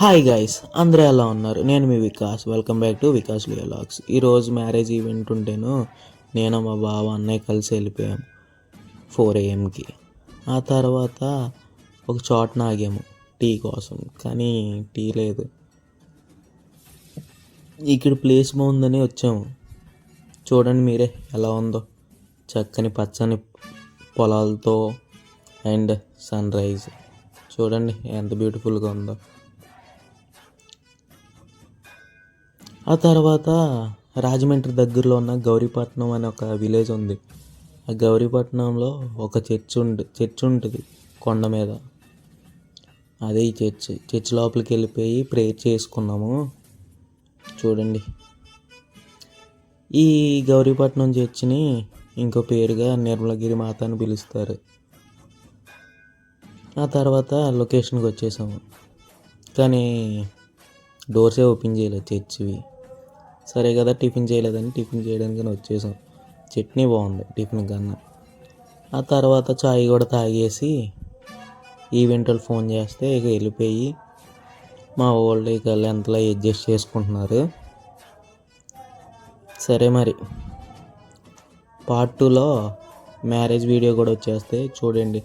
Hi guys, అందరూ ఎలా ఉన్నారు? నేను మీ Vikas. Welcome back to Vikas vlogs. ఈరోజు మ్యారేజ్ ఈవెంట్ ఉంటేను నేను మా బావ అన్నయ్య కలిసి వెళ్ళిపోయాం 4 AM. ఆ తర్వాత ఒక చోట ఆగాము టీ కోసం, కానీ టీ లేదు. ఇక్కడ ప్లేస్ బాగుందని వచ్చాము. చూడండి మీరే ఎలా ఉందో, చక్కని పచ్చని పొలాలతో అండ్ సన్ రైజ్. చూడండి ఎంత బ్యూటిఫుల్గా ఉందో. ఆ తర్వాత రాజమండ్రి దగ్గరలో ఉన్న గౌరీపట్నం అనే ఒక విలేజ్ ఉంది. ఆ గౌరీపట్నంలో ఒక చర్చ్ ఉంటుంది కొండ మీద. అదే ఈ చర్చ్ లోపలికి వెళ్ళిపోయి ప్రేయర్ చేసుకున్నాము. చూడండి, ఈ గౌరీపట్నం చర్చిని ఇంకో పేరుగా నిర్మలగిరి మాత అని పిలుస్తారు. ఆ తర్వాత లొకేషన్కి వచ్చేసాము, కానీ డోర్సే ఓపెన్ చేయలేదు చర్చివి. సరే కదా, టిఫిన్ చేయలేదని టిఫిన్ చేయడానికి వచ్చేసాం. చట్నీ బాగుంది టిఫిన్ కన్నా. ఆ తర్వాత చాయ్ కూడా తాగేసి ఈవెంట్ వాళ్ళు ఫోన్ చేస్తే ఇక వెళ్ళిపోయి మా వాళ్ళు ఇక లెంత్లో అడ్జస్ట్ చేసుకుంటున్నారు. సరే మరి, పార్ట్ 2లో మ్యారేజ్ వీడియో కూడా వచ్చేస్తే చూడండి.